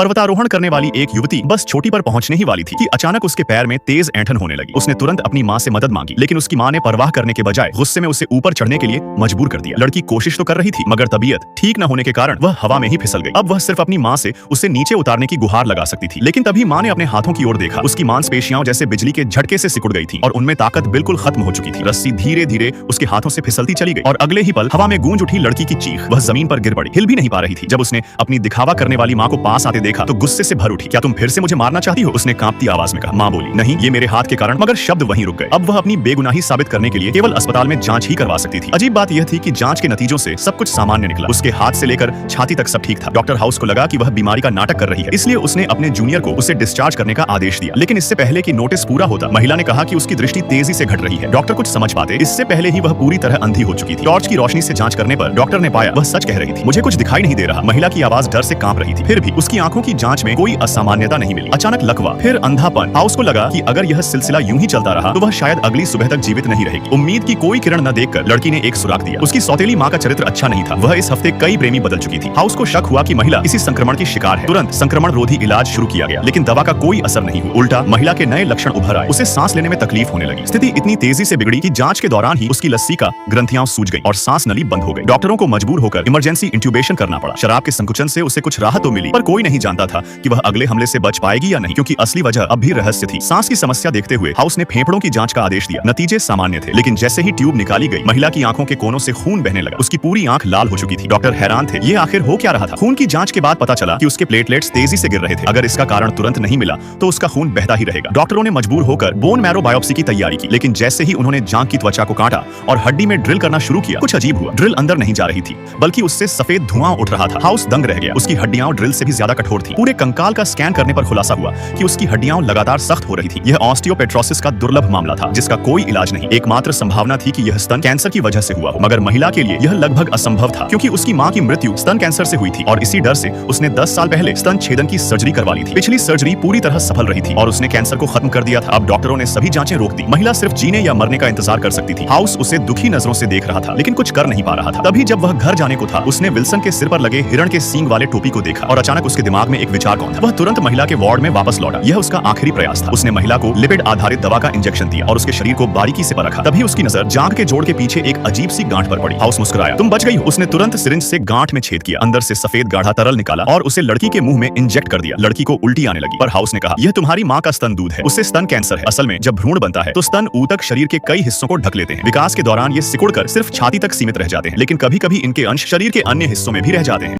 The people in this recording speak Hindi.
पर्वतारोहण करने वाली एक युवती बस चोटी पर पहुंचने ही वाली थी कि अचानक उसके पैर में तेज ऐंठन होने लगी। उसने तुरंत अपनी मां से मदद मांगी, लेकिन उसकी मां ने परवाह करने के बजाय गुस्से में उसे ऊपर चढ़ने के लिए मजबूर कर दिया। लड़की कोशिश तो कर रही थी, मगर तबीयत ठीक न होने के कारण वह हवा में ही फिसल गई। अब वह सिर्फ अपनी मां से उसे नीचे उतारने की गुहार लगा सकती थी, लेकिन तभी मां ने अपने हाथों की ओर देखा। उसकी मांसपेशियां जैसे बिजली के झटके से सिकुड़ गई थी और उनमें ताकत बिल्कुल खत्म हो चुकी थी। रस्सी धीरे धीरे उसके हाथों से फिसलती चली गई और अगले ही पल हवा में गूंज उठी लड़की की चीख। वह जमीन पर गिर पड़ी, हिल भी नहीं पा रही थी। जब उसने अपनी दिखावा करने वाली मां को पास आते देखा तो गुस्से से भर उठी। क्या तुम फिर से मुझे मारना चाहती हो? उसने कांपती आवाज में कहा। मां बोली, नहीं, ये मेरे हाथ के कारण। मगर शब्द वहीं रुक गए। अब वह अपनी बेगुनाही साबित करने के लिए केवल अस्पताल में जांच ही करवा सकती थी। अजीब बात यह थी कि जांच के नतीजों से सब कुछ सामान्य निकला। उसके हाथ से लेकर छाती तक सब ठीक था। डॉक्टर हाउस को लगा कि वह बीमारी का नाटक कर रही है, इसलिए उसने अपने जूनियर को उसे डिस्चार्ज करने का आदेश दिया। लेकिन इससे पहले कि नोटिस पूरा होता, महिला ने कहा कि उसकी दृष्टि तेजी से घट रही है। डॉक्टर कुछ समझ पाते इससे पहले ही वह पूरी तरह अंधी हो चुकी थी। टॉर्च की रोशनी से जांच करने पर डॉक्टर ने पाया वह सच कह रही थी। मुझे कुछ दिखाई नहीं दे रहा। महिला की आवाज डर से कांप रही थी। फिर भी उसकी आंखों की जांच में कोई असामान्यता नहीं मिली। अचानक लकवा, फिर अंधापन। हाउस को लगा कि अगर यह सिलसिला यूं ही चलता रहा तो वह शायद अगली सुबह तक जीवित नहीं रहेगी। उम्मीद की कोई किरण न देखकर लड़की ने एक सुराग दिया। उसकी सौतेली मां का चरित्र अच्छा नहीं था। वह इस हफ्ते कई प्रेमी बदल चुकी थी। हाउस को शक हुआ कि महिला किसी संक्रमण की शिकार है। तुरंत संक्रमण रोधी इलाज शुरू किया गया, लेकिन दवा का कोई असर नहीं हुआ। उल्टा महिला के नए लक्षण उभर आए। उसे सांस लेने में तकलीफ होने लगी। स्थिति इतनी तेजी से बिगड़ी कि जांच के दौरान ही उसकी लस्सी का ग्रंथियां सूज गई और सांस नली बंद हो गई। डॉक्टरों को मजबूर होकर इमरजेंसी इंट्यूबेशन करना पड़ा। शराब के संकुचन से उसे कुछ राहत तो मिली, पर कोई नहीं जानता था कि वह अगले हमले से बच पाएगी या नहीं, क्योंकि असली वजह अब भी रहस्य थी। सांस की समस्या देखते हुए हाउस ने फेफड़ों की जांच का आदेश दिया। नतीजे सामान्य थे, लेकिन जैसे ही ट्यूब निकाली गई, महिला की आंखों के कोनों से खून बहने लगा। उसकी पूरी आंख लाल हो चुकी थी। डॉक्टर हैरान थे, ये आखिर हो क्या रहा था। खून की जांच के बाद पता चला कि उसके प्लेटलेट्स तेजी से गिर रहे थे। अगर इसका कारण तुरंत नहीं मिला तो उसका खून बहता ही रहेगा। डॉक्टरों ने मजबूर होकर बोन मैरो बायोप्सी की तैयारी की, लेकिन जैसे ही उन्होंने जांघ की त्वचा को काटा और हड्डी में ड्रिल करना शुरू किया, कुछ अजीब हुआ। ड्रिल अंदर नहीं जा रही थी, बल्कि उससे सफेद धुआं उठ रहा था। हाउस दंग रह गया। उसकी हड्डियां ड्रिल से भी ज्यादा कठोर थी। पूरे कंकाल का स्कैन करने पर खुलासा हुआ कि उसकी हड्डियां लगातार सख्त हो रही थी। यह ऑस्टियोपेट्रोसिस का दुर्लभ मामला था, जिसका कोई इलाज नहीं। एकमात्र संभावना थी कि यह स्तन कैंसर की वजह से हुआ हो, मगर महिला के लिए यह लगभग असंभव था, क्योंकि उसकी मां की मृत्यु स्तन कैंसर से हुई थी और इसी डर से उसने 10 साल पहले स्तन छेदन की सर्जरी करवा ली थी। पिछली सर्जरी पूरी तरह सफल रही थी और उसने कैंसर को खत्म कर दिया था। अब डॉक्टरों ने सभी जांचें रोक दी। महिला सिर्फ जीने या मरने का इंतजार कर सकती थी। हाउस उसे दुखी नजरों से देख रहा था, लेकिन कुछ कर नहीं पा रहा था। तभी जब वह घर जाने को था, उसने विल्सन के सिर पर लगे हिरण के सींग वाले टोपी को देखा और अचानक उसके दिमाग में एक विचार कौन था। वह तुरंत महिला के वार्ड में वापस लौटा। यह उसका आखिरी प्रयास था। उसने महिला को लिपिड आधारित दवा का इंजेक्शन दिया और उसके शरीर को बारीकी से परखा। तभी उसकी नजर जांघ के जोड़ के पीछे एक अजीब सी गांठ पर पड़ी। हाउस मुस्कुराया। तुम बच गई हो। उसने तुरंत सिरिंज से गांठ में छेद किया, अंदर से सफेद गाढ़ा तरल निकाला और उसे लड़की के मुंह में इंजेक्ट कर दिया। लड़की को उल्टी आने लगी, पर हाउस ने कहा, यह तुम्हारी मां का स्तन दूध है, उससे स्तन कैंसर है। असल में जब भ्रूण बनता है तो स्तन ऊतक शरीर के कई हिस्सों को ढक लेते हैं। विकास के दौरान ये सिकुड़कर सिर्फ छाती तक सीमित रह जाते हैं, लेकिन कभी-कभी इनके अंश शरीर के अन्य हिस्सों में भी रह जाते हैं।